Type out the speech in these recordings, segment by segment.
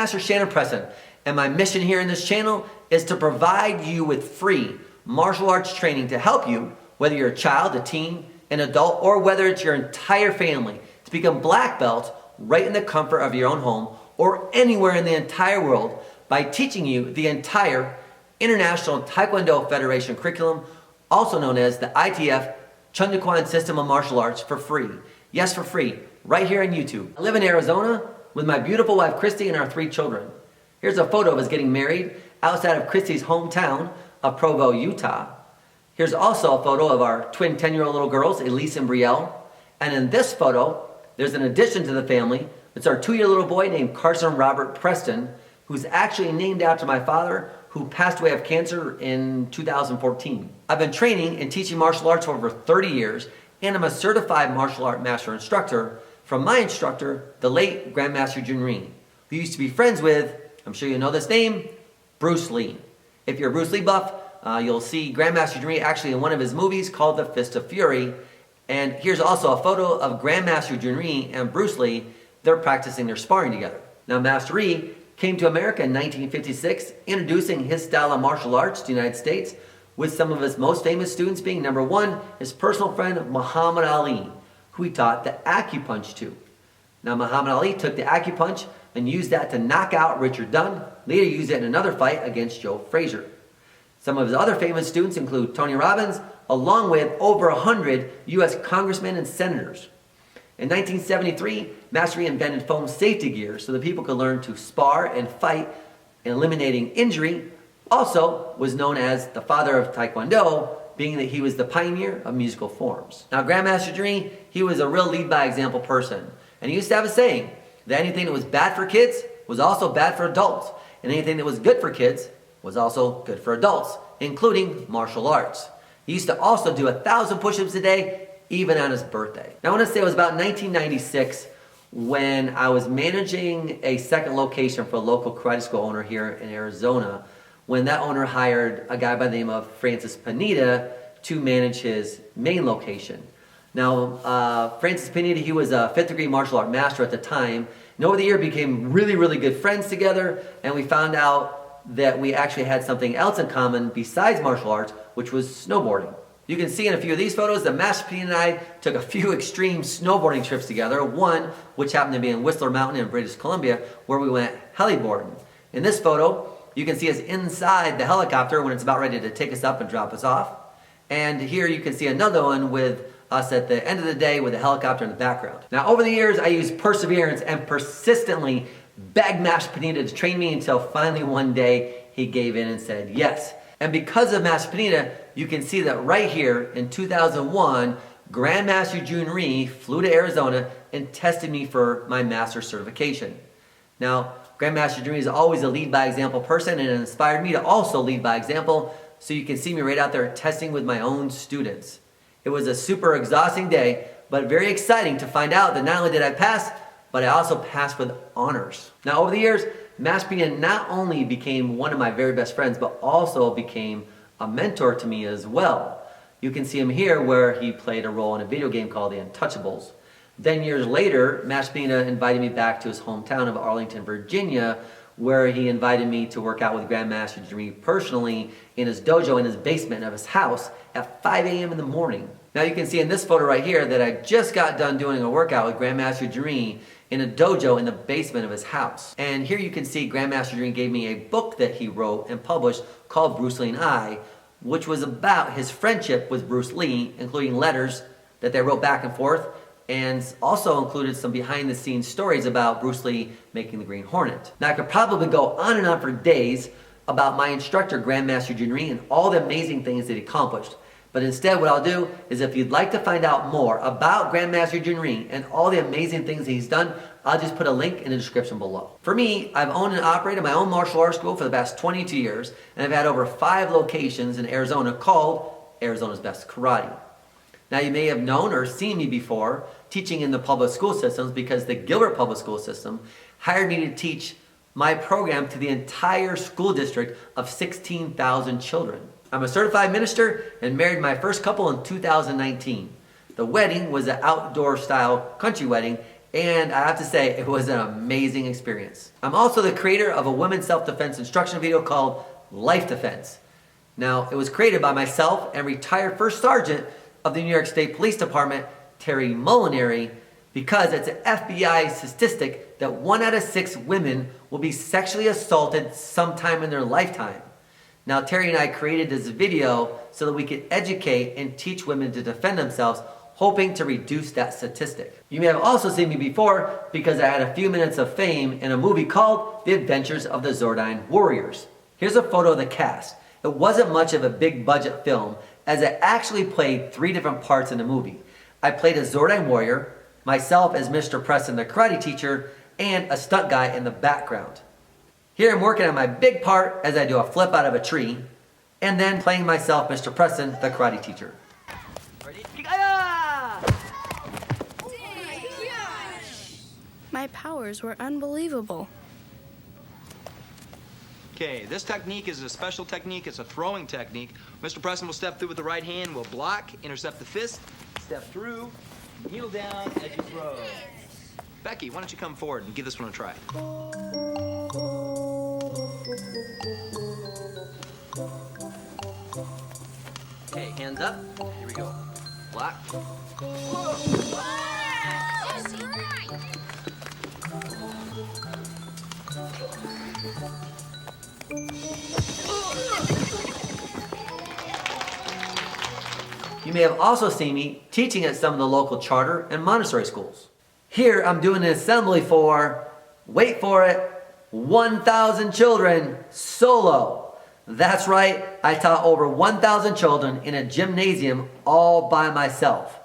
Grandmaster Shannon Preston, and my mission here in this channel is to provide you with free martial arts training to help you, whether you're a child, a teen, an adult, or whether it's your entire family, to become black belts right in the comfort of your own home or anywhere in the entire world by teaching you the entire International Taekwondo Federation curriculum, also known as the ITF Chung Kwan system of martial arts, for free. Yes, for free, right here on YouTube. I live in Arizona with my beautiful wife Christy and our 3 children. Here's a photo of us getting married outside of Christy's hometown of Provo, Utah. Here's also a photo of our twin 10-year-old little girls, Elise and Brielle. And in this photo, there's an addition to the family. It's our 2-year little boy named Carson Robert Preston, who's actually named after my father, who passed away of cancer in 2014. I've been training and teaching martial arts for over 30 years, and I'm a certified martial art master instructor from my instructor, the late Grandmaster Jun Ri, who used to be friends with, I'm sure you know this name, Bruce Lee. If you're a Bruce Lee buff, you'll see Grandmaster Jun Ri actually in one of his movies called The Fist of Fury. And here's also a photo of Grandmaster Jun Ri and Bruce Lee. They're practicing their sparring together. Now, Master Ri came to America in 1956, introducing his style of martial arts to the United States, with some of his most famous students being, number 1, his personal friend Muhammad Ali, who he taught the acupunch to. Now, Muhammad Ali took the acupunch and used that to knock out Richard Dunn, later used it in another fight against Joe Frazier. Some of his other famous students include Tony Robbins, along with over 100 U.S. congressmen and senators. In 1973, Master Ri invented foam safety gear so that people could learn to spar and fight, eliminating injury. Also was known as the father of Taekwondo, being that he was the pioneer of musical forms. Now, Grandmaster Jun Ri, he was a real lead-by-example person. And he used to have a saying that anything that was bad for kids was also bad for adults. And anything that was good for kids was also good for adults, including martial arts. He used to also do 1,000 push-ups a day, even on his birthday. Now, I want to say it was about 1996 when I was managing a second location for a local karate school owner here in Arizona, when that owner hired a guy by the name of Francis Pineda to manage his main location. Now, Francis Pineda, he was a 5th degree martial art master at the time, and over the year became really, really good friends together, and we found out that we actually had something else in common besides martial arts, which was snowboarding. You can see in a few of these photos that Master P and I took a few extreme snowboarding trips together, one which happened to be in Whistler Mountain in British Columbia, where we went heliboarding. In this photo, you can see us inside the helicopter when it's about ready to take us up and drop us off. And here you can see another one with us at the end of the day with a helicopter in the background. Now, over the years, I used perseverance and persistently begged Master Pineda to train me until finally one day he gave in and said yes. And because of Master Pineda, you can see that right here in 2001, Grandmaster Jun Ri flew to Arizona and tested me for my master certification. Now, Grandmaster Jun Ri is always a lead-by-example person, and it inspired me to also lead by example, so you can see me right out there testing with my own students. It was a super exhausting day, but very exciting to find out that not only did I pass, but I also passed with honors. Now, over the years, Master Pineda not only became one of my very best friends, but also became a mentor to me as well. You can see him here where he played a role in a video game called The Untouchables. Then years later, Master Pineda invited me back to his hometown of Arlington, Virginia, where he invited me to work out with Grandmaster Jun Ri personally in his dojo in his basement of his house at 5 a.m. in the morning. Now you can see in this photo right here that I just got done doing a workout with Grandmaster Jun Ri in a dojo in the basement of his house. And here you can see Grandmaster Jun Ri gave me a book that he wrote and published called Bruce Lee and I, which was about his friendship with Bruce Lee, including letters that they wrote back and forth, and also included some behind-the-scenes stories about Bruce Lee making the Green Hornet. Now, I could probably go on and on for days about my instructor, Grandmaster Jun Ri, and all the amazing things that he accomplished. But instead, what I'll do is if you'd like to find out more about Grandmaster Jun Ri and all the amazing things that he's done, I'll just put a link in the description below. For me, I've owned and operated my own martial arts school for the past 22 years, and I've had over 5 locations in Arizona called Arizona's Best Karate. Now, you may have known or seen me before teaching in the public school systems because the Gilbert Public School System hired me to teach my program to the entire school district of 16,000 children. I'm a certified minister and married my first couple in 2019. The wedding was an outdoor style country wedding, And I have to say, it was an amazing experience. I'm also the creator of a women's self-defense instruction video called Life Defense. Now, it was created by myself and retired First Sergeant of the New York State Police Department, Terry Molinary, because it's an FBI statistic that 1 out of 6 women will be sexually assaulted sometime in their lifetime. Now, Terry and I created this video so that we could educate and teach women to defend themselves, hoping to reduce that statistic. You may have also seen me before because I had a few minutes of fame in a movie called The Adventures of the Zordine Warriors. Here's a photo of the cast. It wasn't much of a big budget film, as I actually played 3 different parts in the movie. I played a Zordine warrior, myself as Mr. Preston the karate teacher, and a stunt guy in the background. Here I'm working on my big part as I do a flip out of a tree, and then playing myself, Mr. Preston the karate teacher. My powers were unbelievable. Okay, this technique is a special technique. It's a throwing technique. Mr. Preston will step through with the right hand, will block, intercept the fist, step through, heel down as you throw. Becky, why don't you come forward and give this one a try? Okay, hands up. Here we go. Block. You may have also seen me teaching at some of the local charter and Montessori schools. Here I'm doing an assembly for, wait for it, 1,000 children solo. That's right, I taught over 1,000 children in a gymnasium all by myself.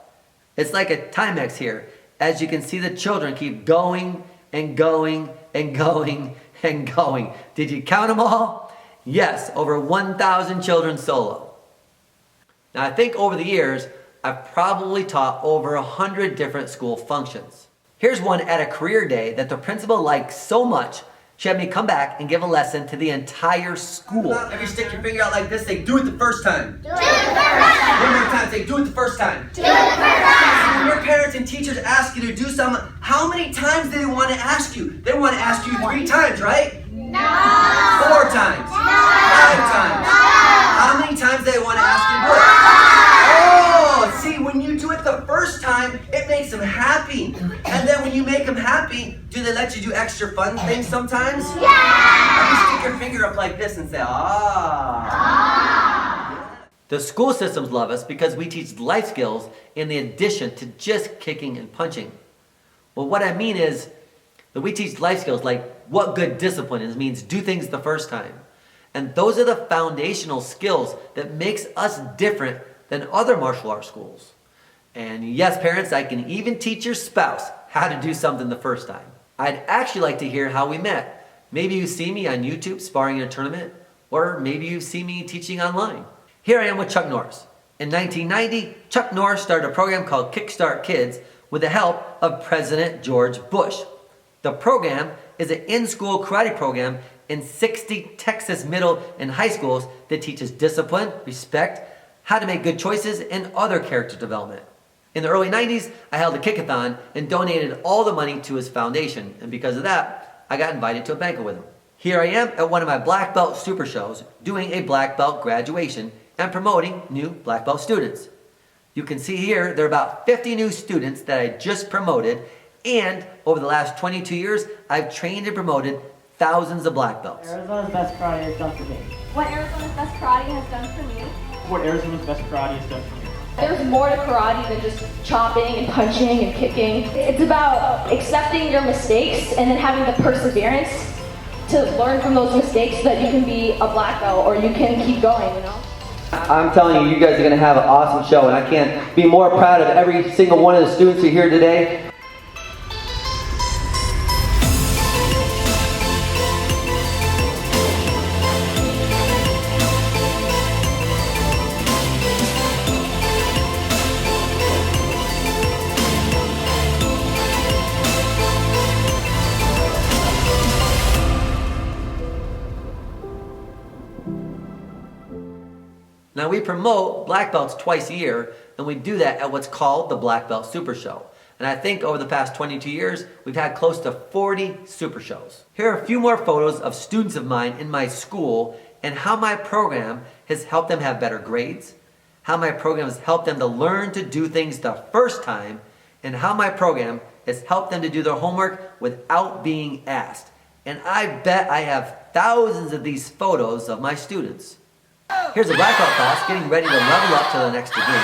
It's like a Timex here. As you can see, the children keep going and going and going and going. Did you count them all? Yes, over 1,000 children solo. Now, I think over the years, I've probably taught over 100 different school functions. Here's one at a career day that the principal liked so much, she had me come back and give a lesson to the entire school. If you stick your finger out like this, say, do it the first time. Do it the first time. One more time, say, do it the first time. Do it the first time. When your parents and teachers ask you to do something, how many times do they want to ask you? They want to ask you 3 times, right? No. 4 times. No. 5 times. No. How many times do they want to ask you to do it? Oh, see, when you do it the first time, it makes them happy. And then when you make them happy, do they let you do extra fun things sometimes? Yeah! Or you stick your finger up like this and say, ah. Ah. The school systems love us because we teach life skills in addition to just kicking and punching. Well, what I mean is that we teach life skills like what good discipline is, means do things the first time. And those are the foundational skills that makes us different than other martial arts schools. And yes, parents, I can even teach your spouse how to do something the first time. I'd actually like to hear how we met. Maybe you see me on YouTube sparring in a tournament, or maybe you see me teaching online. Here I am with Chuck Norris. In 1990, Chuck Norris started a program called Kickstart Kids with the help of President George Bush. The program is an in-school karate program in 60 Texas middle and high schools that teaches discipline, respect, how to make good choices, and other character development. In the early 90s, I held a kickathon and donated all the money to his foundation, and because of that, I got invited to a banquet with him. Here I am at one of my black belt super shows doing a black belt graduation and promoting new black belt students. You can see here there are about 50 new students that I just promoted, and over the last 22 years, I've trained and promoted thousands of black belts. Arizona's best karate has done for me. What Arizona's best karate has done for me. What Arizona's best karate has done for me. There's more to karate than just chopping and punching and kicking. It's about accepting your mistakes and then having the perseverance to learn from those mistakes so that you can be a black belt or you can keep going, you know? I'm telling you, you guys are going to have an awesome show, and I can't be more proud of every single one of the students who are here today. Now we promote black belts twice a year, and we do that at what's called the Black Belt Super Show. And I think over the past 22 years, we've had close to 40 super shows. Here are a few more photos of students of mine in my school and how my program has helped them have better grades, how my program has helped them to learn to do things the first time, and how my program has helped them to do their homework without being asked. And I bet I have thousands of these photos of my students. Here's a black belt class getting ready to level up to the next degree.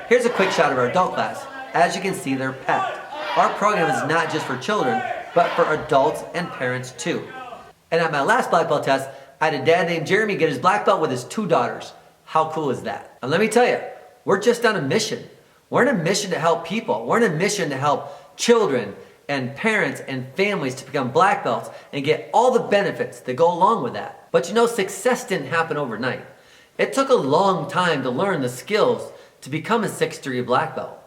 Here's a quick shot of our adult class. As you can see, they're packed. Our program is not just for children, but for adults and parents too. And at my last black belt test, I had a dad named Jeremy get his black belt with his 2 daughters. How cool is that? And let me tell you, we're just on a mission. We're on a mission to help people. We're on a mission to help children and parents and families to become black belts and get all the benefits that go along with that. But you know, success didn't happen overnight. It took a long time to learn the skills to become a 6th degree black belt.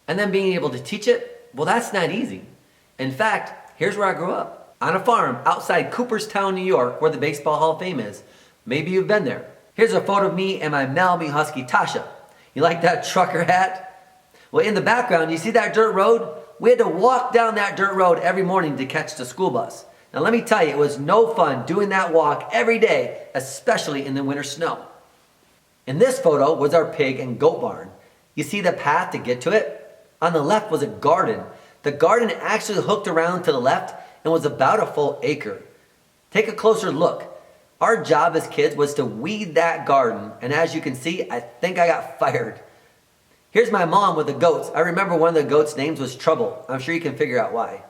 And then being able to teach it, well, that's not easy. In fact, here's where I grew up. On a farm outside Cooperstown, New York, where the Baseball Hall of Fame is. Maybe you've been there. Here's a photo of me and my Malamute Husky, Tasha. You like that trucker hat? Well, in the background, you see that dirt road? We had to walk down that dirt road every morning to catch the school bus. Now let me tell you, it was no fun doing that walk every day, especially in the winter snow. In this photo was our pig and goat barn. You see the path to get to it? On the left was a garden. The garden actually hooked around to the left and was about a full acre. Take a closer look. Our job as kids was to weed that garden, and as you can see, I think I got fired. Here's my mom with the goats. I remember one of the goats' names was Trouble. I'm sure you can figure out why.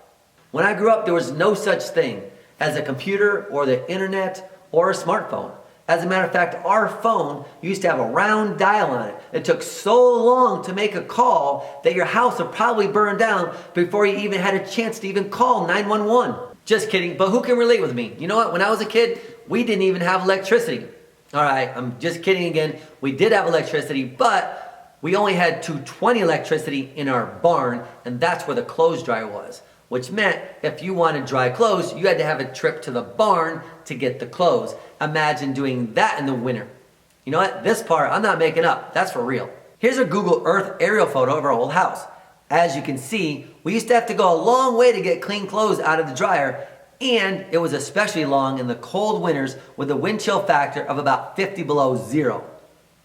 When I grew up, there was no such thing as a computer or the internet or a smartphone. As a matter of fact, our phone used to have a round dial on it. It took so long to make a call that your house would probably burn down before you even had a chance to even call 911. Just kidding, but who can relate with me? You know what? When I was a kid, we didn't even have electricity. All right, I'm just kidding again. We did have electricity, but we only had 220 electricity in our barn, and that's where the clothes dryer was. Which meant if you wanted dry clothes, you had to have a trip to the barn to get the clothes. Imagine doing that in the winter. You know what? This part, I'm not making up. That's for real. Here's a Google Earth aerial photo of our old house. As you can see, we used to have to go a long way to get clean clothes out of the dryer, and it was especially long in the cold winters with a wind chill factor of about 50 below zero.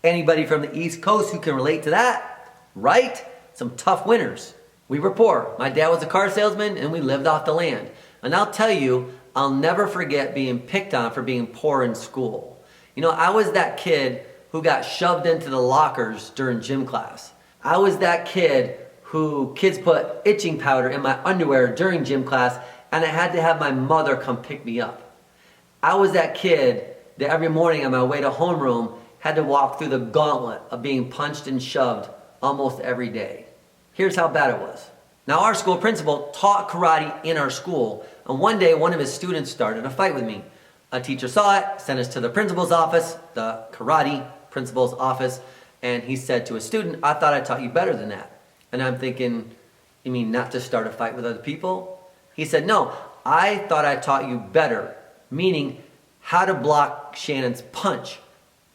Anybody from the East Coast who can relate to that? Right? Some tough winters. We were poor. My dad was a car salesman and we lived off the land. And I'll tell you, I'll never forget being picked on for being poor in school. You know, I was that kid who got shoved into the lockers during gym class. I was that kid who kids put itching powder in my underwear during gym class and I had to have my mother come pick me up. I was that kid that every morning on my way to homeroom had to walk through the gauntlet of being punched and shoved almost every day. Here's how bad it was. Now our school principal taught karate in our school, and one day one of his students started a fight with me. A teacher saw it, sent us to the principal's office, the karate principal's office, and he said to a student, "I thought I taught you better than that." And I'm thinking, you mean not to start a fight with other people? He said, "No, I thought I taught you better," meaning how to block Shannon's punch.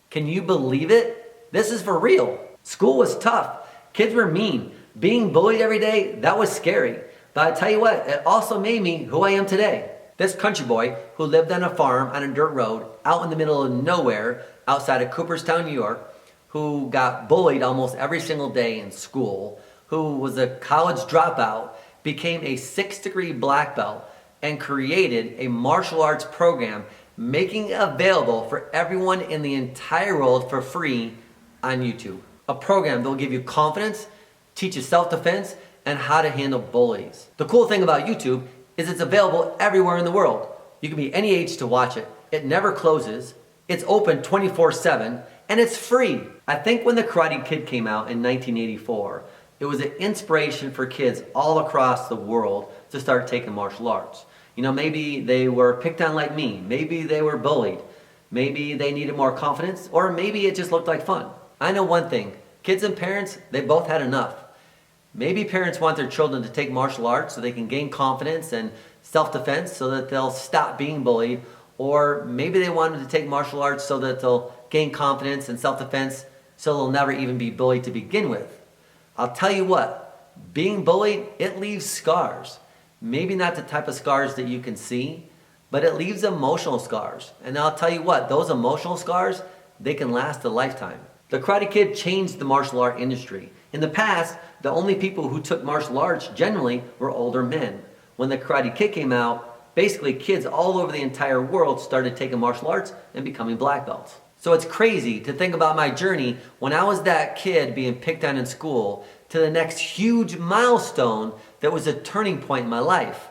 Can you believe it? This is for real. School was tough. Kids were mean. Being bullied every day, that was scary. But I tell you what, it also made me who I am today. This country boy who lived on a farm on a dirt road out in the middle of nowhere outside of Cooperstown, New York, who got bullied almost every single day in school, who was a college dropout, became a 6th degree black belt, and created a martial arts program making it available for everyone in the entire world for free on YouTube. A program that will give you confidence, teach you self-defense, and how to handle bullies. The cool thing about YouTube is it's available everywhere in the world. You can be any age to watch it. It never closes. It's open 24/7, and it's free. I think when The Karate Kid came out in 1984, it was an inspiration for kids all across the world to start taking martial arts. You know, maybe they were picked on like me. Maybe they were bullied. Maybe they needed more confidence, or maybe it just looked like fun. I know one thing. Kids and parents, they both had enough. Maybe parents want their children to take martial arts so they can gain confidence and self-defense so that they'll stop being bullied. Or maybe they want them to take martial arts so that they'll gain confidence and self-defense so they'll never even be bullied to begin with. I'll tell you what, being bullied, it leaves scars. Maybe not the type of scars that you can see, but it leaves emotional scars. And I'll tell you what, those emotional scars, they can last a lifetime. The Karate Kid changed the martial art industry. In the past, the only people who took martial arts generally were older men. When the Karate Kid came out, basically kids all over the entire world started taking martial arts and becoming black belts. So it's crazy to think about my journey when I was that kid being picked on in school to the next huge milestone that was a turning point in my life.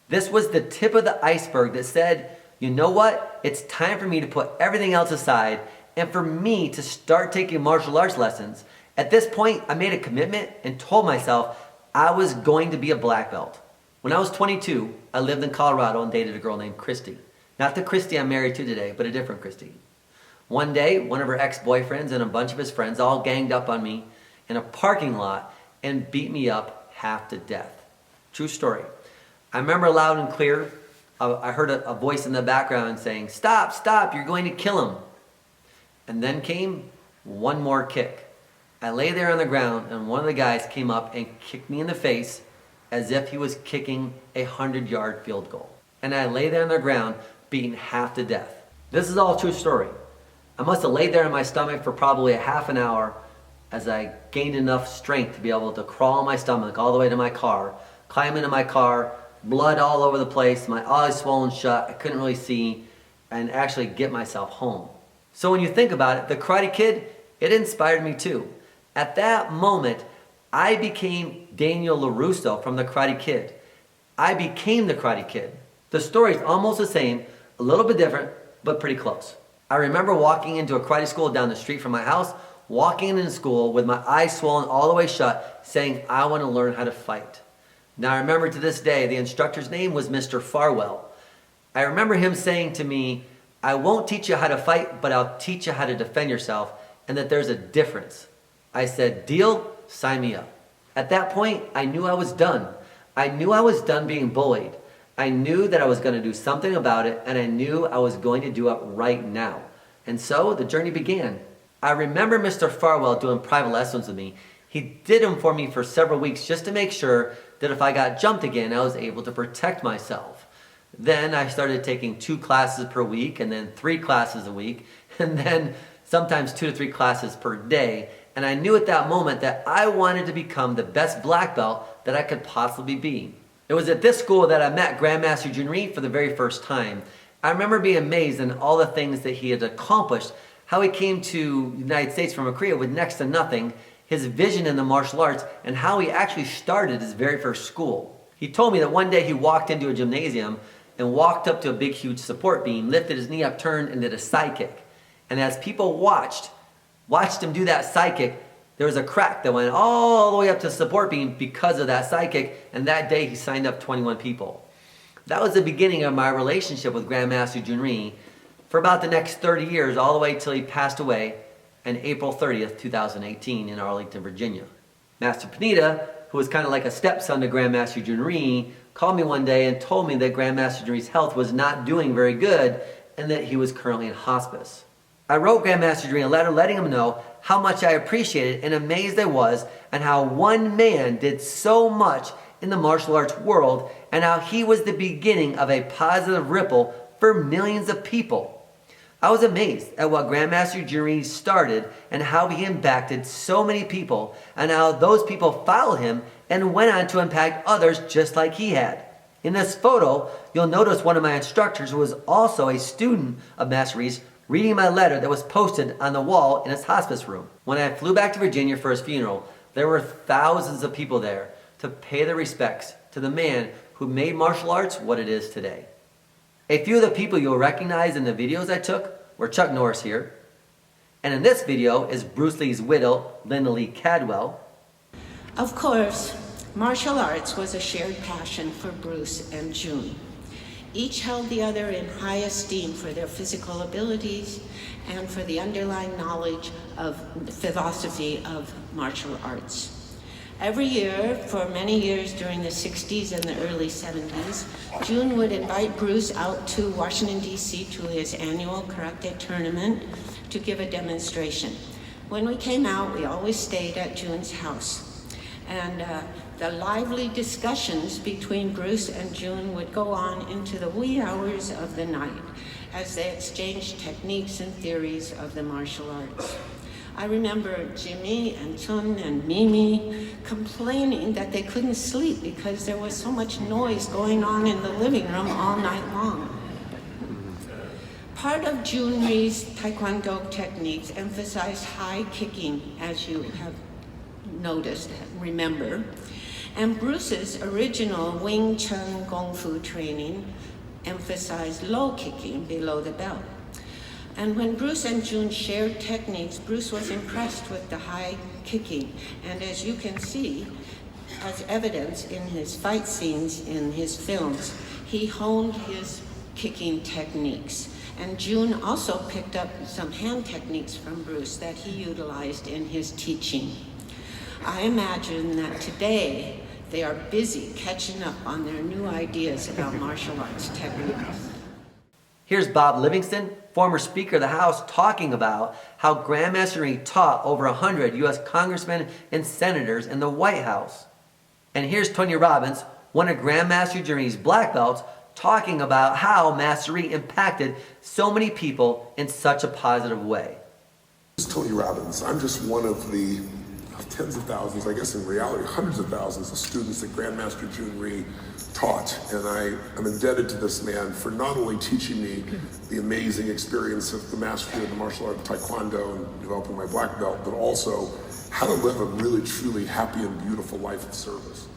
This was the tip of the iceberg that said, you know what? It's time for me to put everything else aside and for me to start taking martial arts lessons. At this point, I made a commitment and told myself I was going to be a black belt. When I was 22, I lived in Colorado and dated a girl named Christy. Not the Christy I'm married to today, but a different Christy. One day, one of her ex-boyfriends and a bunch of his friends all ganged up on me in a parking lot and beat me up half to death. True story. I remember loud and clear, I heard a voice in the background saying, "Stop, stop, you're going to kill him." And then came one more kick. I lay there on the ground and one of the guys came up and kicked me in the face as if he was kicking a 100-yard field goal. And I lay there on the ground beaten half to death. This is all a true story. I must have laid there on my stomach for probably a half an hour as I gained enough strength to be able to crawl on my stomach all the way to my car, climb into my car, blood all over the place, my eyes swollen shut, I couldn't really see, and actually get myself home. So when you think about it, the Karate Kid, it inspired me too. At that moment, I became Daniel LaRusso from the Karate Kid. I became the Karate Kid. The story's almost the same, a little bit different, but pretty close. I remember walking into a karate school down the street from my house, walking into school with my eyes swollen all the way shut, saying, I want to learn how to fight. Now I remember to this day, the instructor's name was Mr. Farwell. I remember him saying to me, I won't teach you how to fight, but I'll teach you how to defend yourself, and that there's a difference. I said, deal, sign me up. At that point, I knew I was done. I knew I was done being bullied. I knew that I was going to do something about it, and I knew I was going to do it right now. And so the journey began. I remember Mr. Farwell doing private lessons with me. He did them for me for several weeks just to make sure that if I got jumped again, I was able to protect myself. Then I started taking 2 classes per week, and then 3 classes a week, and then sometimes 2 to 3 classes per day. And I knew at that moment that I wanted to become the best black belt that I could possibly be. It was at this school that I met Grandmaster Junri for the very first time. I remember being amazed in all the things that he had accomplished, how he came to the United States from Korea with next to nothing, his vision in the martial arts, and how he actually started his very first school. He told me that one day he walked into a gymnasium and walked up to a big huge support beam, lifted his knee up, turned, and did a side kick. And as people watched him do that side kick, there was a crack that went all the way up to the support beam because of that side kick, and that day he signed up 21 people. That was the beginning of my relationship with Grandmaster Junri for about the next 30 years, all the way till he passed away on April 30th, 2018 in Arlington, Virginia. Master Panita, who was kind of like a stepson to Grandmaster Junri, called me one day and told me that Grandmaster Junri's health was not doing very good and that he was currently in hospice. I wrote Grandmaster Junri a letter letting him know how much I appreciated and amazed I was and how one man did so much in the martial arts world and how he was the beginning of a positive ripple for millions of people. I was amazed at what Grandmaster Junri started and how he impacted so many people and how those people followed him and went on to impact others just like he had. In this photo, you'll notice one of my instructors who was also a student of Master Reese reading my letter that was posted on the wall in his hospice room. When I flew back to Virginia for his funeral, there were thousands of people there to pay their respects to the man who made martial arts what it is today. A few of the people you'll recognize in the videos I took were Chuck Norris here, and in this video is Bruce Lee's widow, Linda Lee Cadwell. Of course, martial arts was a shared passion for Bruce and June. Each held the other in high esteem for their physical abilities and for the underlying knowledge of the philosophy of martial arts. Every year, for many years during the 60s and the early 70s, June would invite Bruce out to Washington, D.C. to his annual karate tournament to give a demonstration. When we came out, we always stayed at June's house. And the lively discussions between Bruce and June would go on into the wee hours of the night as they exchanged techniques and theories of the martial arts. I remember Jimmy and Chung and Mimi complaining that they couldn't sleep because there was so much noise going on in the living room all night long. Part of Jun Ri's Taekwondo techniques emphasized high kicking, as you have noticed, remember. And Bruce's original Wing Chun Kung Fu training emphasized low kicking below the belt. And when Bruce and Jun shared techniques, Bruce was impressed with the high kicking. And as you can see, as evidence in his fight scenes in his films, he honed his kicking techniques. And Jun also picked up some hand techniques from Bruce that he utilized in his teaching. I imagine that today they are busy catching up on their new ideas about martial arts techniques. Here's Bob Livingston, former Speaker of the House, talking about how Grandmaster Lee taught over 100 U.S. congressmen and senators in the White House. And here's Tony Robbins, one of Grandmaster Lee's black belts, talking about how Master Lee impacted so many people in such a positive way. This is Tony Robbins. I'm just one of the tens of thousands, I guess in reality, hundreds of thousands of students that Grandmaster Jun Ri taught. And I'm indebted to this man for not only teaching me the amazing experience of the mastery of the martial art of Taekwondo and developing my black belt, but also how to live a really, truly happy and beautiful life of service.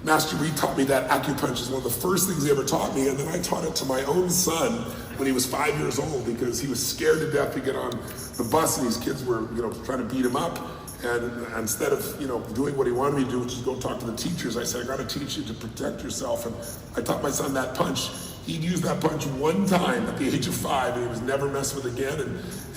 Master Ri taught me that acupuncture is one of the first things he ever taught me, and then I taught it to my own son when he was 5 years old because he was scared to death to get on the bus and these kids were, trying to beat him up. And instead of, doing what he wanted me to do, which is go talk to the teachers, I said, I gotta teach you to protect yourself. And I taught my son that punch. He'd used that punch one time at the age of 5 and he was never messed with again.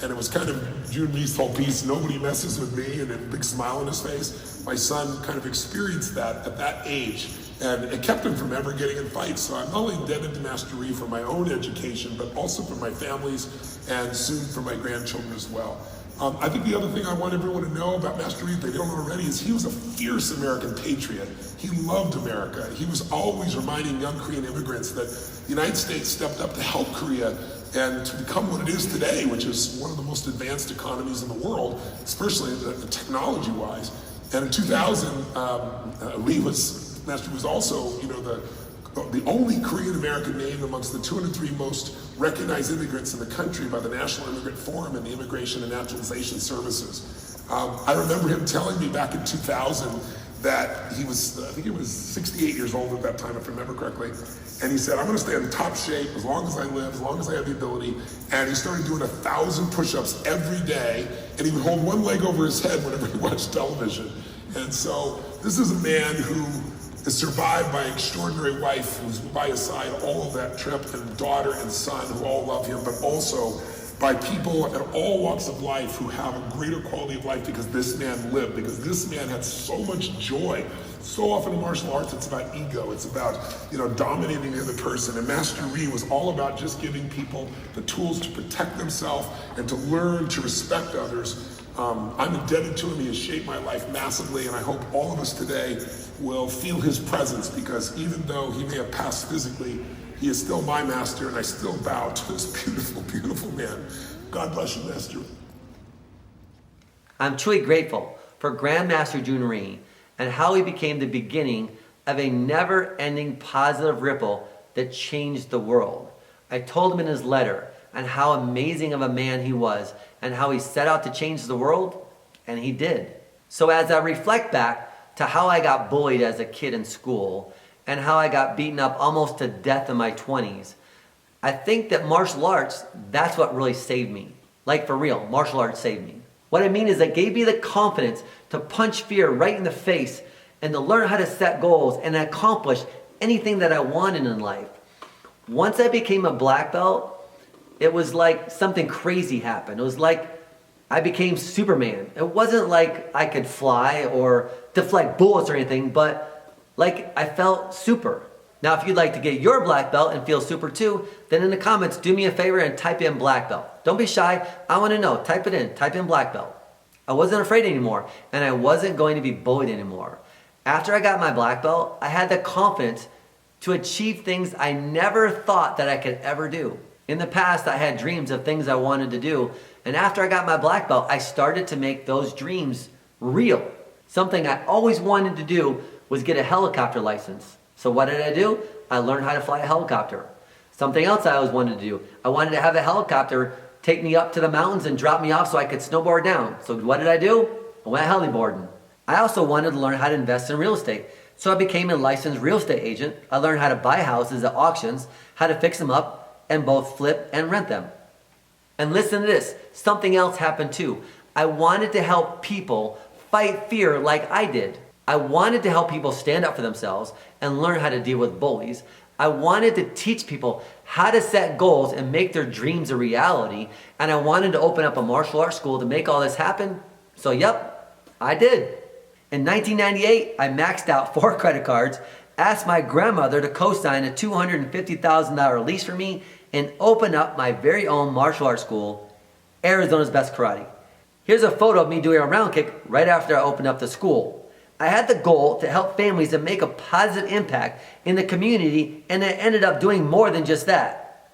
And it was kind of Jun Ri's whole piece, nobody messes with me, and a big smile on his face. My son kind of experienced that at that age. And it kept him from ever getting in fights. So I'm not only indebted to Master Ri for my own education, but also for my family's and soon for my grandchildren as well. I think the other thing I want everyone to know about Master Ri, if they don't know already, is he was a fierce American patriot. He loved America. He was always reminding young Korean immigrants that the United States stepped up to help Korea and to become what it is today, which is one of the most advanced economies in the world, especially technology-wise. And in 2000, Master Ri was also, the only Korean American named amongst the 203 most recognized immigrants in the country by the National Immigrant Forum and the Immigration and Naturalization Services. I remember him telling me back in 2000 that he was, I think he was 68 years old at that time, if I remember correctly. And he said, I'm gonna stay in top shape as long as I live, as long as I have the ability. And he started doing 1,000 push-ups every day, and he would hold one leg over his head whenever he watched television. And so this is a man who is survived by an extraordinary wife who's by his side all of that trip, and daughter and son who all love him, but also by people at all walks of life who have a greater quality of life because this man lived, because this man had so much joy. So often in martial arts, it's about ego. It's about, dominating the other person. And Master Ri was all about just giving people the tools to protect themselves and to learn to respect others. I'm indebted to him. He has shaped my life massively, and I hope all of us today will feel his presence, because even though he may have passed physically, he is still my master, and I still bow to this beautiful, beautiful man. God bless you, Master. I'm truly grateful for Grandmaster Jun Ri and how he became the beginning of a never-ending positive ripple that changed the world. I told him in his letter on how amazing of a man he was and how he set out to change the world, and he did. So as I reflect back to how I got bullied as a kid in school and how I got beaten up almost to death in my 20s, I think that martial arts, that's what really saved me. Like for real, martial arts saved me. What I mean is it gave me the confidence to punch fear right in the face and to learn how to set goals and accomplish anything that I wanted in life. Once I became a black belt, it was like something crazy happened. It was like I became Superman. It wasn't like I could fly or deflect bullets or anything, but like I felt super. Now, if you'd like to get your black belt and feel super too, then in the comments, do me a favor and type in black belt. Don't be shy. I want to know. Type it in. Type in black belt. I wasn't afraid anymore, and I wasn't going to be bullied anymore. After I got my black belt, I had the confidence to achieve things I never thought that I could ever do. In the past, I had dreams of things I wanted to do, and after I got my black belt, I started to make those dreams real. Something I always wanted to do was get a helicopter license. So what did I do? I learned how to fly a helicopter. Something else I always wanted to do, I wanted to have a helicopter take me up to the mountains and drop me off so I could snowboard down. So what did I do? I went heliboarding. I also wanted to learn how to invest in real estate. So I became a licensed real estate agent. I learned how to buy houses at auctions, how to fix them up, and both flip and rent them. And listen to this, something else happened too. I wanted to help people fight fear like I did. I wanted to help people stand up for themselves and learn how to deal with bullies. I wanted to teach people how to set goals and make their dreams a reality. And I wanted to open up a martial arts school to make all this happen. So yep, I did. In 1998, I maxed out 4 credit cards, asked my grandmother to co-sign a $250,000 lease for me, and open up my very own martial arts school, Arizona's Best Karate. Here's a photo of me doing a round kick right after I opened up the school. I had the goal to help families and make a positive impact in the community, and I ended up doing more than just that.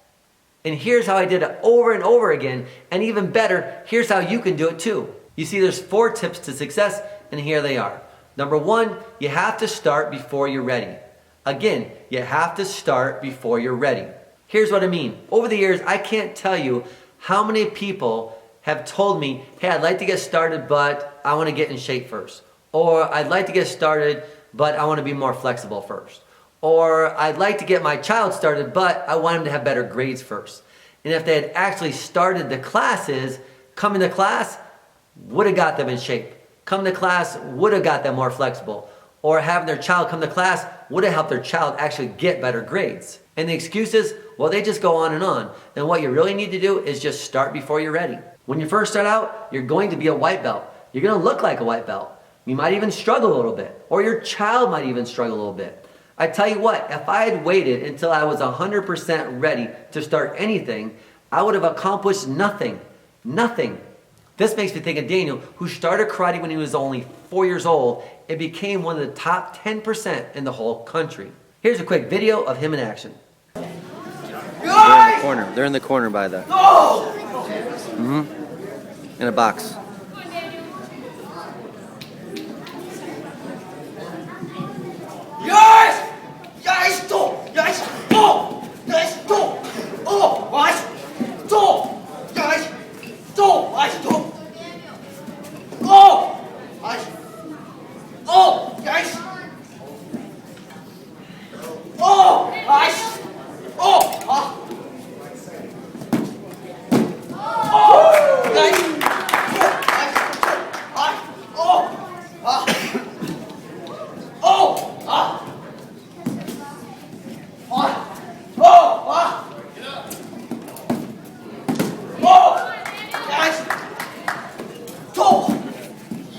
And here's how I did it over and over again, and even better, here's how you can do it too. You see, there's 4 tips to success, and here they are. Number 1, you have to start before you're ready. Again, you have to start before you're ready. Here's what I mean. Over the years, I can't tell you how many people have told me, hey, I'd like to get started, but I want to get in shape first. Or I'd like to get started, but I want to be more flexible first. Or I'd like to get my child started, but I want him to have better grades first. And if they had actually started the classes, coming to class would have got them in shape. Coming to class would have got them more flexible. Or having their child come to class would have helped their child actually get better grades. And the excuses, well, they just go on. And what you really need to do is just start before you're ready. When you first start out, you're going to be a white belt. You're going to look like a white belt. You might even struggle a little bit. Or your child might even struggle a little bit. I tell you what, if I had waited until I was 100% ready to start anything, I would have accomplished nothing. Nothing. This makes me think of Daniel, who started karate when he was only 4 years old and became one of the top 10% in the whole country. Here's a quick video of him in action. They're in the corner. They're in the corner by the... In a box. Yes! Yes! Stop! Yes! Stop! Yes! Stop! Oh! Yes! Stop! Yes! Stop! Yes! Stop! Oh! Yes! Oh! Yes! Oh! Yes! Oh! Ah! Oh!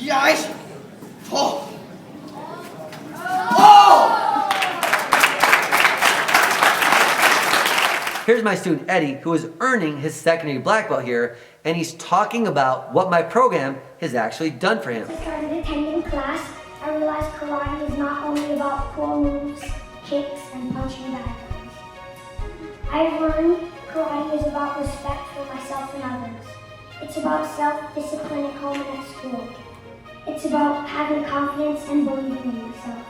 Yes! Here's my student Eddie, who is earning his secondary black belt here, and he's talking about what my program has actually done for him. I started attending class, I realized karate is not only about cool moves, kicks, and punching bad guys. I've learned karate is about respect for myself and others. It's about self-discipline at home and at school. It's about having confidence and believing in yourself.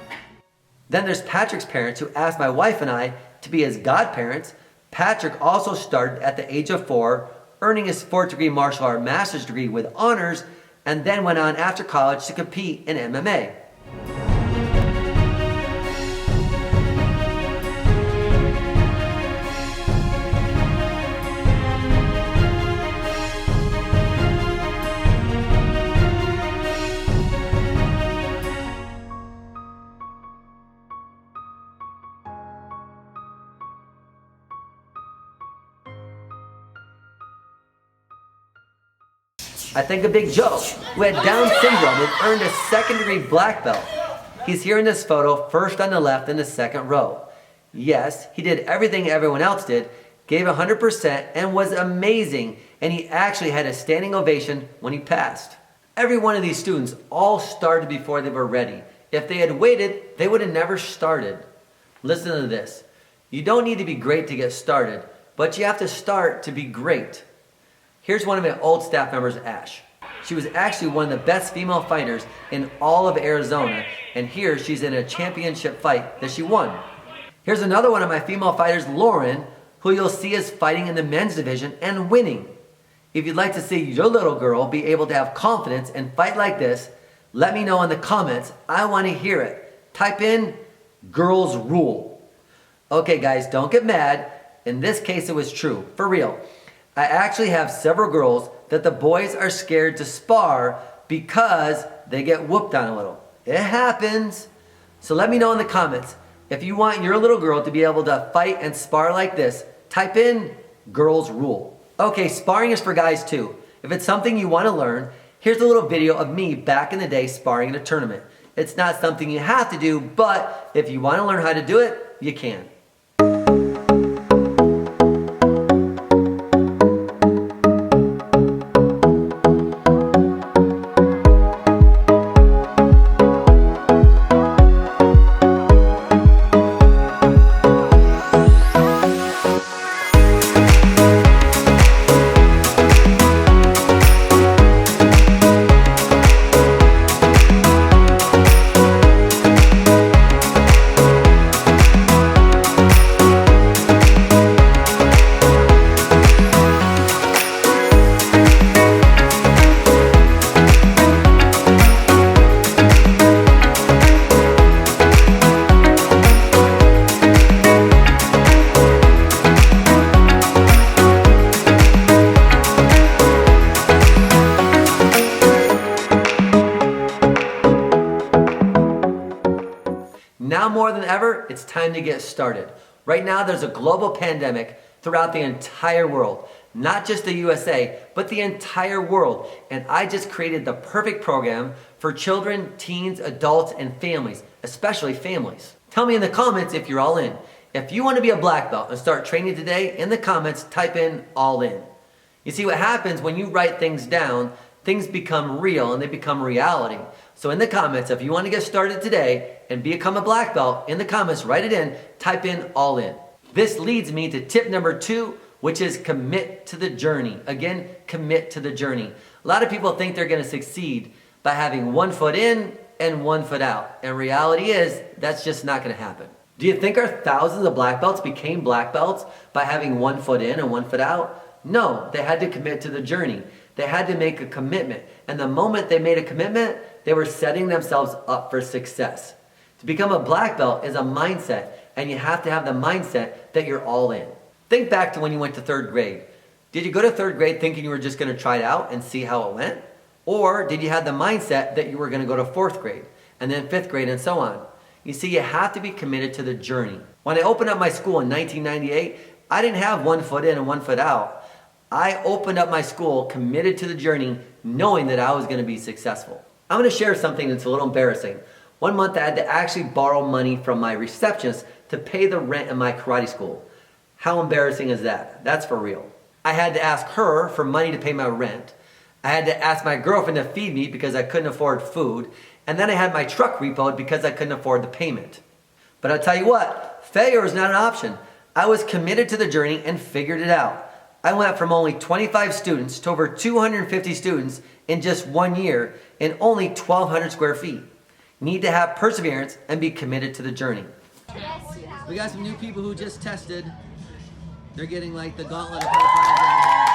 Then there's Patrick's parents, who asked my wife and I to be his godparents. Patrick also started at the age of 4, earning his 4th degree martial art master's degree with honors, and then went on after college to compete in MMA. I think of Big Joe, who had Down syndrome and earned a 2nd degree black belt. He's here in this photo, first on the left in the 2nd row. Yes, he did everything everyone else did, gave 100% and was amazing, and he actually had a standing ovation when he passed. Every one of these students all started before they were ready, If they had waited, they would have never started. Listen to this. You don't need to be great to get started, but you have to start to be great. Here's one of my old staff members, Ash. She was actually one of the best female fighters in all of Arizona, and here she's in a championship fight that she won. Here's another one of my female fighters, Lauren, who you'll see is fighting in the men's division and winning. If you'd like to see your little girl be able to have confidence and fight like this, let me know in the comments. I want to hear it. Type in girls rule. Okay guys, don't get mad. In this case it was true, for real. I actually have several girls that the boys are scared to spar because they get whooped on a little. It happens. So let me know in the comments. If you want your little girl to be able to fight and spar like this, type in girls rule. Okay, sparring is for guys too. If it's something you want to learn, here's a little video of me back in the day sparring in a tournament. It's not something you have to do, but if you want to learn how to do it, you can. Now more than ever, it's time to get started. Right now, there's a global pandemic throughout the entire world. Not just the USA, but the entire world. And I just created the perfect program for children, teens, adults, and families, especially families. Tell me in the comments if you're all in. If you want to be a black belt and start training today, in the comments, type in all in. You see what happens when you write things down, things become real and they become reality. So in the comments, if you want to get started today and become a black belt, in the comments, write it in, type in all in. This leads me to tip number 2, which is commit to the journey. Again, commit to the journey. A lot of people think they're going to succeed by having one foot in and one foot out. And reality is, that's just not going to happen. Do you think our thousands of black belts became black belts by having one foot in and one foot out? No, they had to commit to the journey. They had to make a commitment. And the moment they made a commitment, they were setting themselves up for success. To become a black belt is a mindset, and you have to have the mindset that you're all in. Think back to when you went to 3rd grade. Did you go to 3rd grade thinking you were just going to try it out and see how it went? Or did you have the mindset that you were going to go to 4th grade, and then 5th grade, and so on? You see, you have to be committed to the journey. When I opened up my school in 1998, I didn't have one foot in and one foot out. I opened up my school committed to the journey, knowing that I was going to be successful. I'm going to share something that's a little embarrassing. One month I had to actually borrow money from my receptionist to pay the rent in my karate school. How embarrassing is that? That's for real. I had to ask her for money to pay my rent. I had to ask my girlfriend to feed me because I couldn't afford food. And then I had my truck repoed because I couldn't afford the payment. But I'll tell you what, failure is not an option. I was committed to the journey and figured it out. I went from only 25 students to over 250 students in just 1 year in only 1,200 square feet. You need to have perseverance and be committed to the journey. We got some new people who just tested. They're getting like the gauntlet of high fives.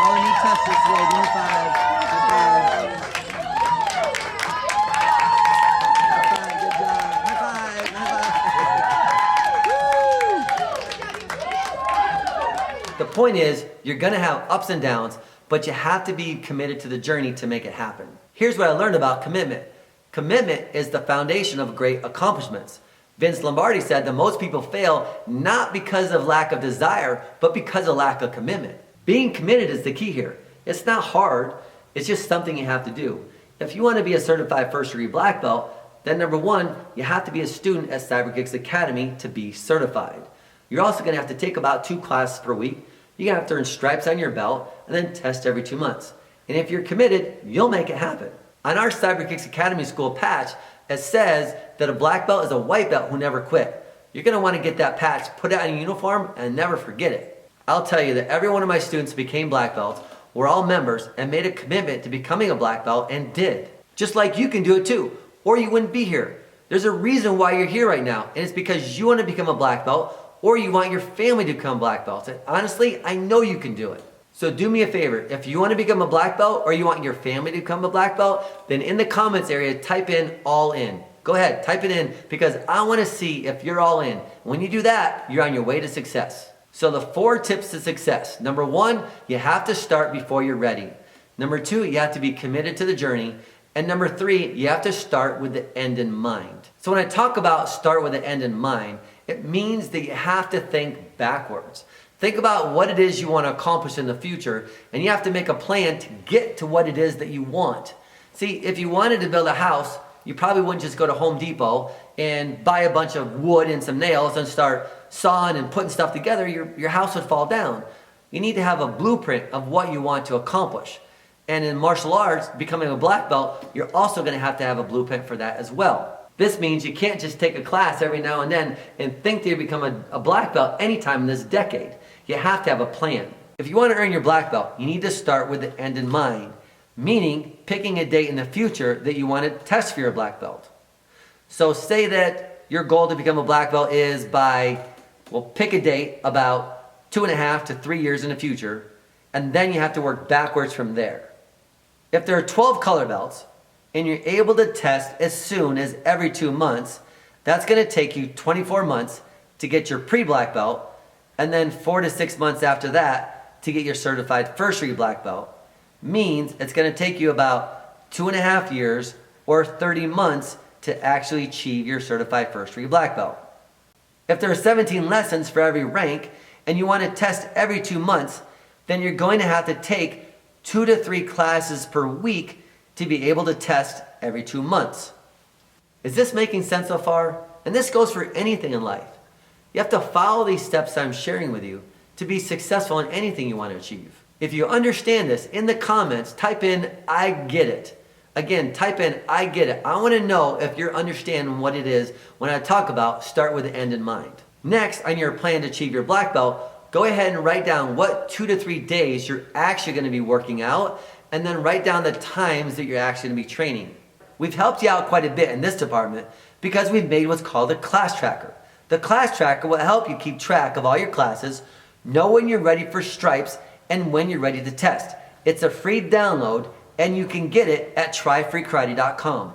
All the new testers today, new 5. The point is, you're going to have ups and downs, but you have to be committed to the journey to make it happen. Here's what I learned about commitment. Commitment is the foundation of great accomplishments. Vince Lombardi said that most people fail not because of lack of desire, but because of lack of commitment. Being committed is the key here. It's not hard, it's just something you have to do. If you want to be a certified first-degree black belt, then number 1, you have to be a student at CyberKicks Academy to be certified. You're also going to have to take about 2 classes per week. You're going to have to earn stripes on your belt and then test every 2 months. And if you're committed, you'll make it happen. On our Cyber Kicks Academy school patch, it says that a black belt is a white belt who never quit. You're going to want to get that patch, put it on your uniform, and never forget it. I'll tell you that every one of my students became black belts, were all members, and made a commitment to becoming a black belt, and did. Just like you can do it too, or you wouldn't be here. There's a reason why you're here right now, and it's because you want to become a black belt, or you want your family to become black belts. And honestly, I know you can do it. So do me a favor, if you want to become a black belt, or you want your family to become a black belt, then in the comments area, type in all in. Go ahead, type it in, because I want to see if you're all in. When you do that, you're on your way to success. So the 4 tips to success. Number 1, you have to start before you're ready. Number 2, you have to be committed to the journey. And number 3, you have to start with the end in mind. So when I talk about start with the end in mind, it means that you have to think backwards. Think about what it is you want to accomplish in the future, and you have to make a plan to get to what it is that you want. See, if you wanted to build a house, you probably wouldn't just go to Home Depot and buy a bunch of wood and some nails and start sawing and putting stuff together. Your house would fall down. You need to have a blueprint of what you want to accomplish. And in martial arts, becoming a black belt, you're also going to have a blueprint for that as well. This means you can't just take a class every now and then and think that you become a black belt anytime in this decade. You have to have a plan. If you want to earn your black belt, you need to start with the end in mind, meaning picking a date in the future that you want to test for your black belt. So say that your goal to become a black belt is pick a date about 2.5 to 3 years in the future, and then you have to work backwards from there. If there are 12 color belts, and you're able to test as soon as every 2 months, that's going to take you 24 months to get your pre-black belt, and then 4 to 6 months after that to get your certified first degree black belt. Means it's going to take you about 2.5 years or 30 months to actually achieve your certified first degree black belt. If there are 17 lessons for every rank and you want to test every 2 months, then you're going to have to take 2 to 3 classes per week to be able to test every 2 months. Is this making sense so far? And this goes for anything in life. You have to follow these steps I'm sharing with you to be successful in anything you want to achieve. If you understand this, in the comments, type in, I get it. Again, type in, I get it. I want to know if you're understanding what it is when I talk about start with the end in mind. Next, on your plan to achieve your black belt, go ahead and write down what 2 to 3 days you're actually going to be working out, and then write down the times that you're actually going to be training. We've helped you out quite a bit in this department because we've made what's called a class tracker. The class tracker will help you keep track of all your classes, know when you're ready for stripes, and when you're ready to test. It's a free download, and you can get it at tryfreekarate.com.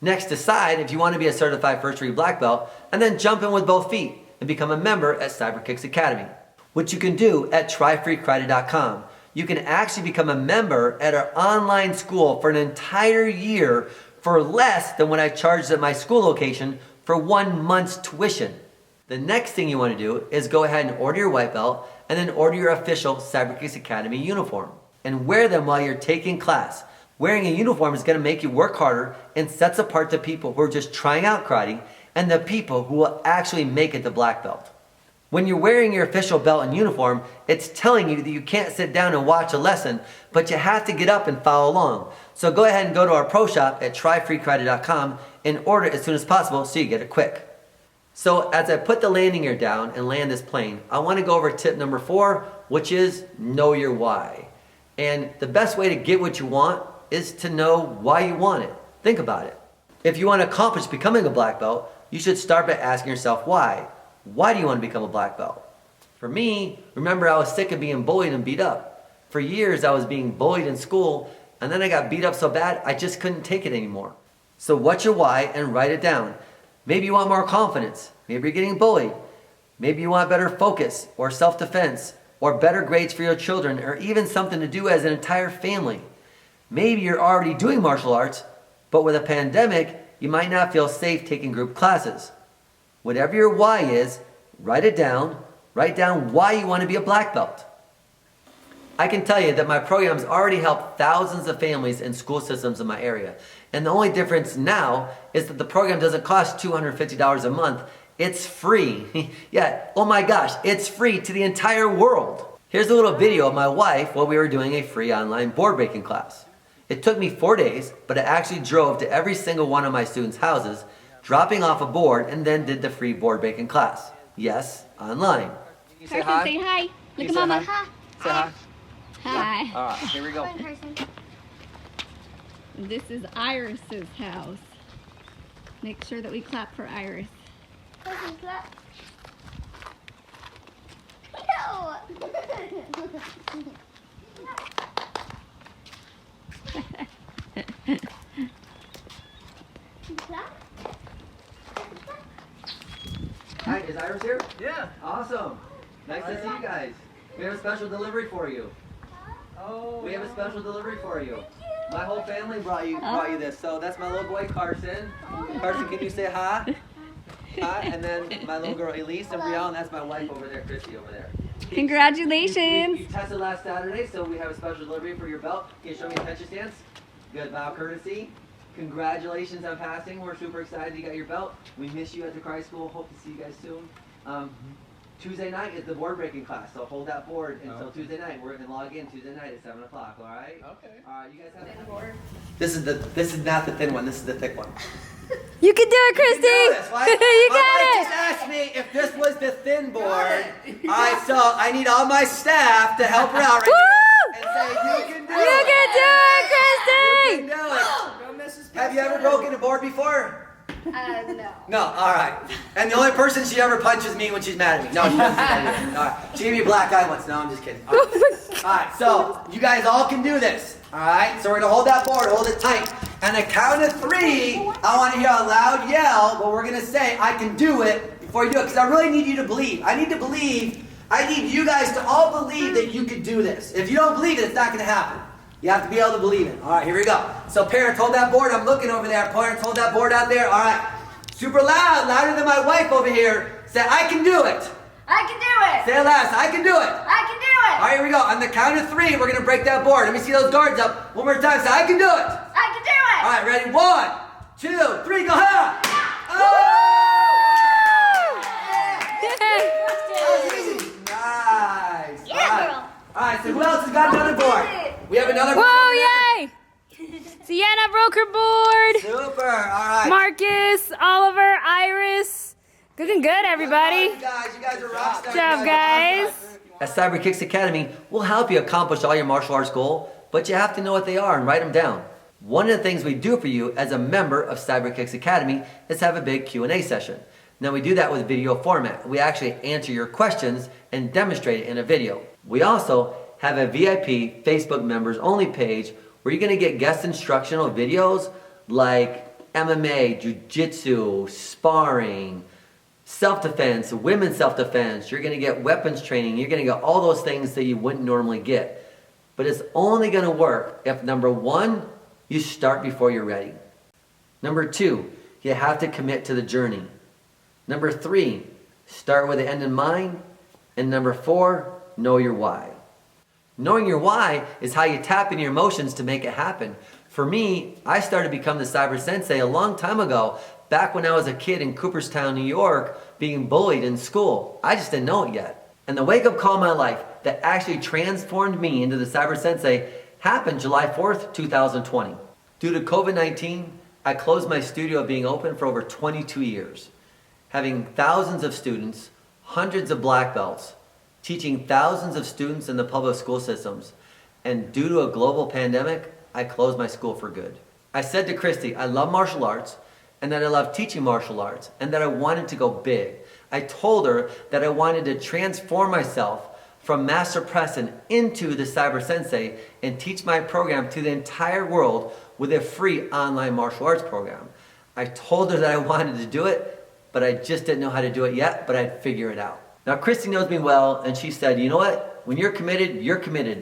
Next, decide if you want to be a certified first degree black belt, and then jump in with both feet and become a member at Cyber Kicks Academy, which you can do at tryfreekarate.com. You can actually become a member at our online school for an entire year for less than what I charged at my school location for 1 month's tuition. The next thing you want to do is go ahead and order your white belt and then order your official Cyber Kicks Academy uniform and wear them while you're taking class. Wearing a uniform is going to make you work harder and sets apart the people who are just trying out karate and the people who will actually make it to black belt. When you're wearing your official belt and uniform, it's telling you that you can't sit down and watch a lesson, but you have to get up and follow along. So go ahead and go to our pro shop at tryfreekarate.com and order it as soon as possible so you get it quick. So as I put the landing gear down and land this plane, I want to go over tip number 4, which is know your why. And the best way to get what you want is to know why you want it. Think about it. If you want to accomplish becoming a black belt, you should start by asking yourself why. Why do you want to become a black belt? For me, remember I was sick of being bullied and beat up. For years I was being bullied in school, and then I got beat up so bad I just couldn't take it anymore. So what's your why, and write it down. Maybe you want more confidence. Maybe you're getting bullied. Maybe you want better focus or self-defense or better grades for your children or even something to do as an entire family. Maybe you're already doing martial arts, but with a pandemic, you might not feel safe taking group classes. Whatever your why is, write it down. Write down why you want to be a black belt. I can tell you that my programs already help thousands of families and school systems in my area. And the only difference now is that the program doesn't cost $250 a month. It's free. Yeah, oh my gosh, it's free to the entire world. Here's a little video of my wife while we were doing a free online board breaking class. It took me 4 days, but I actually drove to every single one of my students' houses, dropping off a board, and then did the free board breaking class. Yes, online. Carson, say hi. Look at Mama. Hi. Say hi. Hi. All right, here we go. This is Iris's house. Make sure that we clap for Iris. Hi, is Iris here? Yeah. Awesome. Nice to see you guys. We have a special delivery for you. Oh. We have a special delivery for you. My whole family brought you this. So that's my little boy Carson. Carson, can you say hi? Hi. And then my little girl Elise and Brielle, and that's my wife over there, Christy over there. Congratulations. You tested last Saturday, so we have a special delivery for your belt. Can you show me a attention stance? Good, bow courtesy. Congratulations on passing. We're super excited you got your belt. We miss you at the karate school. Hope to see you guys soon. Tuesday night is the board breaking class, so hold that board until Tuesday night. We're gonna log in Tuesday night at 7 o'clock. All right? Okay. All right. You guys have a board. This is not the thin one. This is the thick one. You can do it, Christy. You can do this, right? You My got wife it. just asked me if this was the thin board. All right, so I need all my staff to help her out right here and say you can do it. You can do it, Christy. You can do it. Have you ever broken a board before? No. No, all right. And the only person she ever punches me when she's mad at me. No, she doesn't. All right. She gave me a black eye once. No, I'm just kidding. All right, so you guys all can do this. All right, so we're gonna hold that board, hold it tight. And a count of 3, I want to hear a loud yell, but we're gonna say I can do it before you do it, because I really need you to believe. I need you guys to all believe that you can do this. If you don't believe it, it's not gonna happen. You have to be able to believe it. All right, here we go. So parents, hold that board. I'm looking over there. Parents, hold that board out there. All right. Super loud, louder than my wife over here. Say, I can do it. I can do it. Say it loud. I can do it. I can do it. All right, here we go. On the count of 3, we're going to break that board. Let me see those guards up. One more time. Say, I can do it. I can do it. All right, ready? 1, 2, 3, go. Ha! Nice. Yeah, girl. All right, so who else has got another board? We have another board. Whoa, yay. Sienna broke her board. Super. All right. Marcus, Oliver, Iris. Looking good, everybody. You guys are rock stars. Good job, guys. At Cyber Kicks Academy, we'll help you accomplish all your martial arts goals, but you have to know what they are and write them down. One of the things we do for you as a member of Cyber Kicks Academy is have a big Q&A session. Now we do that with video format. We actually answer your questions and demonstrate it in a video. We also have a VIP Facebook members only page where you're going to get guest instructional videos like MMA, Jiu-Jitsu, sparring, self-defense, women's self-defense. You're going to get weapons training. You're going to get all those things that you wouldn't normally get. But it's only going to work if, number 1, you start before you're ready. Number 2, you have to commit to the journey. Number 3, start with the end in mind. And number 4, know your why. Knowing your why is how you tap into your emotions to make it happen. For me, I started to become the Cyber Sensei a long time ago, back when I was a kid in Cooperstown, New York, being bullied in school. I just didn't know it yet. And the wake-up call in my life that actually transformed me into the Cyber Sensei happened July 4th, 2020. Due to COVID-19, I closed my studio being open for over 22 years, having thousands of students, hundreds of black belts, teaching thousands of students in the public school systems. And due to a global pandemic, I closed my school for good. I said to Christy, I love martial arts, and that I love teaching martial arts, and that I wanted to go big. I told her that I wanted to transform myself from Master Preston into the Cyber Sensei and teach my program to the entire world with a free online martial arts program. I told her that I wanted to do it, but I just didn't know how to do it yet, but I'd figure it out. Now, Christy knows me well, and she said, you know what? When you're committed,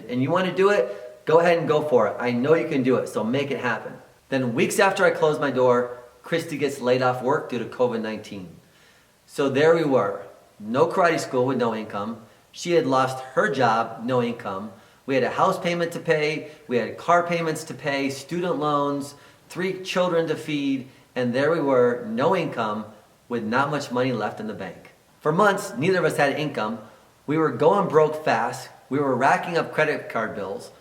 and you want to do it, go ahead and go for it. I know you can do it, so make it happen. Then weeks after I closed my door, Christy gets laid off work due to COVID-19. So there we were, no karate school with no income. She had lost her job, no income. We had a house payment to pay, we had car payments to pay, student loans, 3 children to feed, and there we were, no income, with not much money left in the bank. For months, neither of us had income. We were going broke fast, we were racking up credit card bills,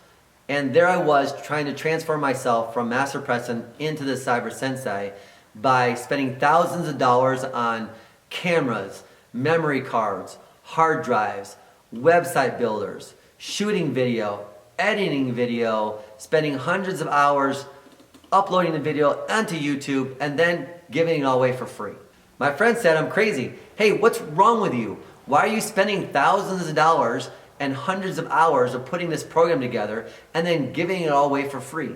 and there I was trying to transform myself from Master Preston into the Cyber Sensei by spending thousands of dollars on cameras, memory cards, hard drives, website builders, shooting video, editing video, spending hundreds of hours uploading the video onto YouTube, and then giving it all away for free. My friend said I'm crazy. Hey, what's wrong with you? Why are you spending thousands of dollars and hundreds of hours of putting this program together and then giving it all away for free?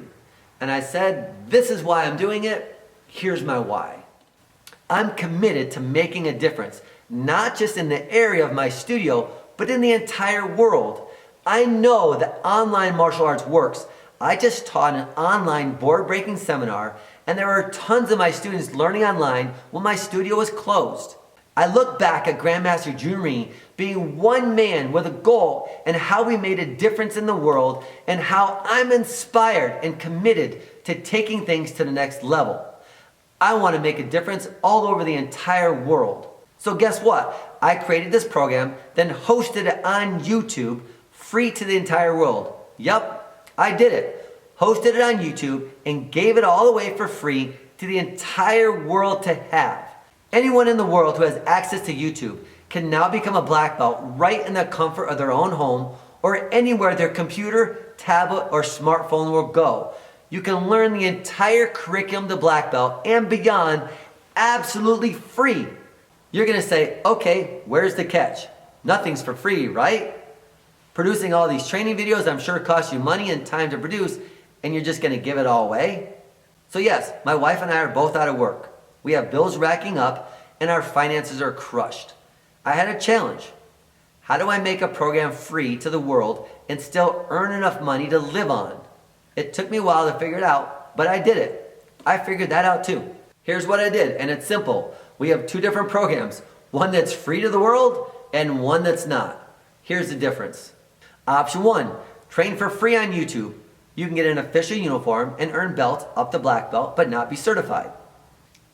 And I said, this is why I'm doing it. Here's my why. I'm committed to making a difference, not just in the area of my studio, but in the entire world. I know that online martial arts works. I just taught an online board-breaking seminar, and there were tons of my students learning online when my studio was closed. I look back at Grandmaster Junri being one man with a goal and how we made a difference in the world and how I'm inspired and committed to taking things to the next level. I want to make a difference all over the entire world. So guess what? I created this program, then hosted it on YouTube, free to the entire world. Yup, I did it. Hosted it on YouTube and gave it all away for free to the entire world to have. Anyone in the world who has access to YouTube can now become a black belt right in the comfort of their own home or anywhere their computer, tablet, or smartphone will go. You can learn the entire curriculum to black belt and beyond absolutely free. You're gonna say, okay, where's the catch? Nothing's for free, right? Producing all these training videos, I'm sure costs you money and time to produce, and you're just gonna give it all away? So yes, my wife and I are both out of work. We have bills racking up and our finances are crushed. I had a challenge. How do I make a program free to the world and still earn enough money to live on? It took me a while to figure it out, but I did it. I figured that out too. Here's what I did, and it's simple. We have two different programs, one that's free to the world and one that's not. Here's the difference. Option 1, train for free on YouTube. You can get an official uniform and earn belts up to black belt, but not be certified.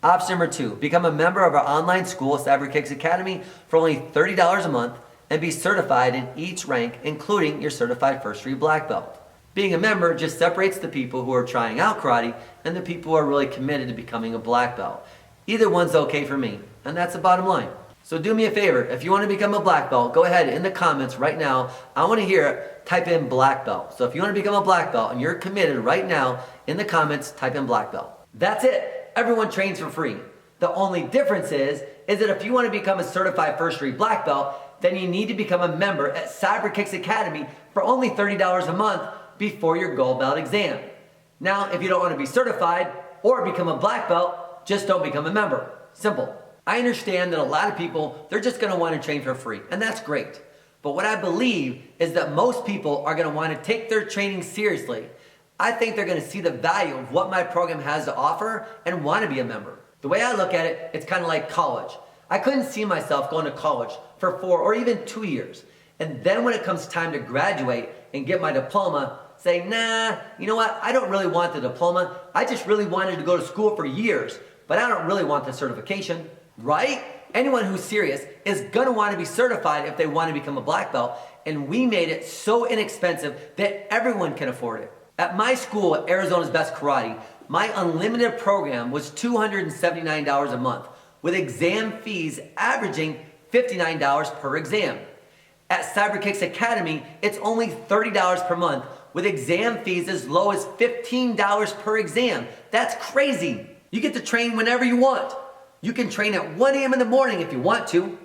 Option number 2, become a member of our online school, Cyber Kicks Academy, for only $30 a month and be certified in each rank, including your certified first degree black belt. Being a member just separates the people who are trying out karate and the people who are really committed to becoming a black belt. Either one's okay for me, and that's the bottom line. So do me a favor, if you want to become a black belt, go ahead in the comments right now. I want to hear it, type in black belt. So if you want to become a black belt and you're committed right now, in the comments, type in black belt. That's it. Everyone trains for free. The only difference is that if you want to become a certified first degree black belt, then you need to become a member at Cyber Kicks Academy for only $30 a month before your gold belt exam. Now, if you don't want to be certified or become a black belt, just don't become a member. Simple. I understand that a lot of people, they're just going to want to train for free, and that's great. But what I believe is that most people are going to want to take their training seriously. I think they're going to see the value of what my program has to offer and want to be a member. The way I look at it, it's kind of like college. I couldn't see myself going to college for 4 or even 2 years. And then when it comes time to graduate and get my diploma, say, nah, you know what? I don't really want the diploma. I just really wanted to go to school for years, but I don't really want the certification. Right? Anyone who's serious is gonna want to be certified if they want to become a black belt, and we made it so inexpensive that everyone can afford it. At my school at Arizona's Best Karate, my unlimited program was $279 a month, with exam fees averaging $59 per exam. At Cyber Kicks Academy, it's only $30 per month, with exam fees as low as $15 per exam. That's crazy. You get to train whenever you want. You can train at 1 a.m. in the morning if you want to.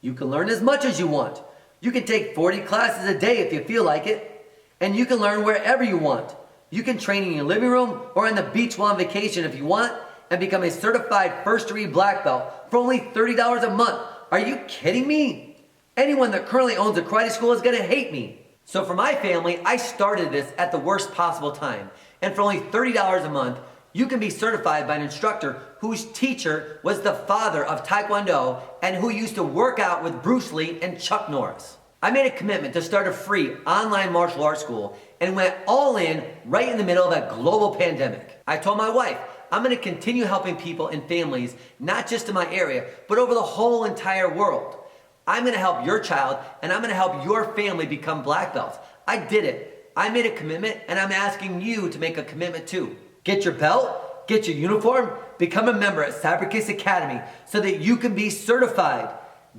You can learn as much as you want. You can take 40 classes a day if you feel like it. And you can learn wherever you want. You can train in your living room or on the beach while on vacation if you want and become a certified first degree black belt for only $30 a month. Are you kidding me? Anyone that currently owns a karate school is gonna hate me. So for my family, I started this at the worst possible time. And for only $30 a month, you can be certified by an instructor whose teacher was the father of Taekwondo and who used to work out with Bruce Lee and Chuck Norris. I made a commitment to start a free online martial arts school and went all in right in the middle of a global pandemic. I told my wife, I'm going to continue helping people and families, not just in my area, but over the whole entire world. I'm gonna help your child and I'm gonna help your family become black belts. I did it. I made a commitment and I'm asking you to make a commitment too. Get your belt, get your uniform, become a member at Cyberkicks Academy so that you can be certified.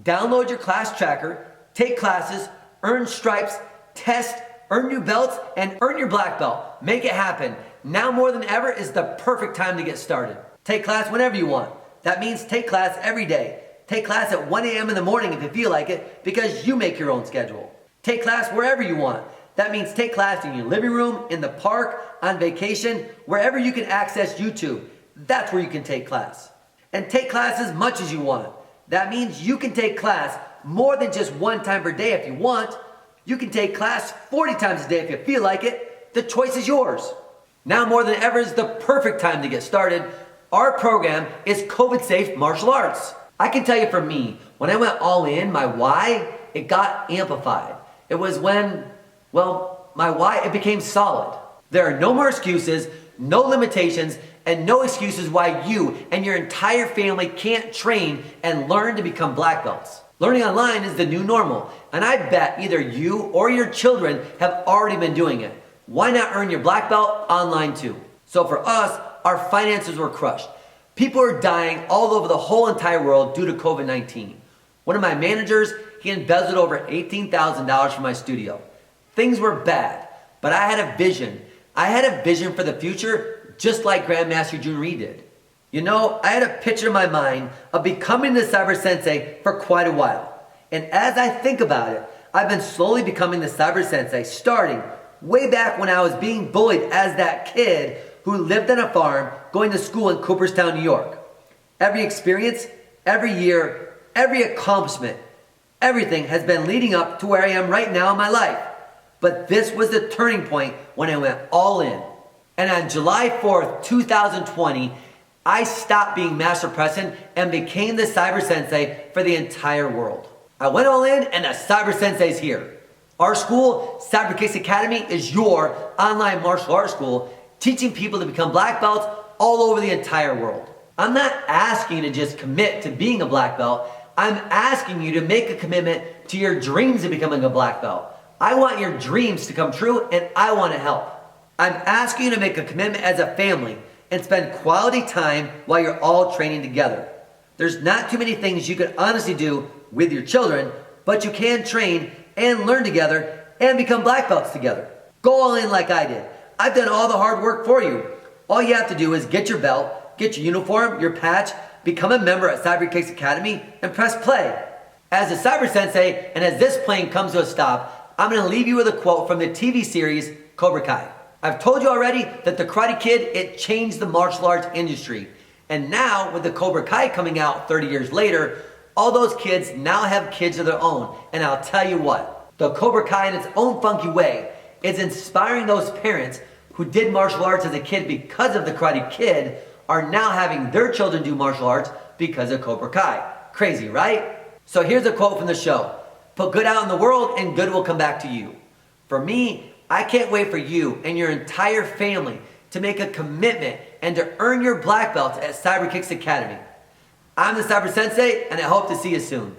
Download your class tracker, take classes, earn stripes, test, earn new belts, and earn your black belt. Make it happen. Now more than ever is the perfect time to get started. Take class whenever you want. That means take class every day. Take class at 1 a.m. in the morning if you feel like it, because you make your own schedule. Take class wherever you want. That means take class in your living room, in the park, on vacation, wherever you can access YouTube. That's where you can take class. And take class as much as you want. That means you can take class more than just 1 time per day if you want. You can take class 40 times a day if you feel like it. The choice is yours. Now more than ever is the perfect time to get started. Our program is COVID-safe martial arts. I can tell you for me, when I went all in, my why, it got amplified. It was when, well, my why, it became solid. There are no more excuses, no limitations, and no excuses why you and your entire family can't train and learn to become black belts. Learning online is the new normal, and I bet either you or your children have already been doing it. Why not earn your black belt online too? So for us, our finances were crushed. People are dying all over the whole entire world due to COVID-19. One of my managers, he embezzled over $18,000 from my studio. Things were bad, but I had a vision. I had a vision for the future, just like Grandmaster Jun Ree did. You know, I had a picture in my mind of becoming the Cyber Sensei for quite a while. And as I think about it, I've been slowly becoming the Cyber Sensei, starting way back when I was being bullied as that kid who lived on a farm going to school in Cooperstown, New York. Every experience, every year, every accomplishment, everything has been leading up to where I am right now in my life. But this was the turning point when I went all in. And on July 4th, 2020, I stopped being Master Preston and became the Cyber Sensei for the entire world. I went all in and the Cyber Sensei's here. Our school, Cyberkicks Academy, is your online martial arts school teaching people to become black belts all over the entire world. I'm not asking you to just commit to being a black belt. I'm asking you to make a commitment to your dreams of becoming a black belt. I want your dreams to come true and I want to help. I'm asking you to make a commitment as a family and spend quality time while you're all training together. There's not too many things you can honestly do with your children, but you can train and learn together and become black belts together. Go all in like I did. I've done all the hard work for you. All you have to do is get your belt, get your uniform, your patch, become a member at Cyberkicks Academy, and press play. As a Cyber Sensei, and as this plane comes to a stop, I'm going to leave you with a quote from the TV series Cobra Kai. I've told you already that the Karate Kid, it changed the martial arts industry. And now, with the Cobra Kai coming out 30 years later, all those kids now have kids of their own. And I'll tell you what, the Cobra Kai in its own funky way is inspiring those parents who did martial arts as a kid because of the Karate Kid are now having their children do martial arts because of Cobra Kai. Crazy, right? So here's a quote from the show. Put good out in the world and good will come back to you. For me, I can't wait for you and your entire family to make a commitment and to earn your black belts at Cyberkicks Academy. I'm the Cyber Sensei and I hope to see you soon.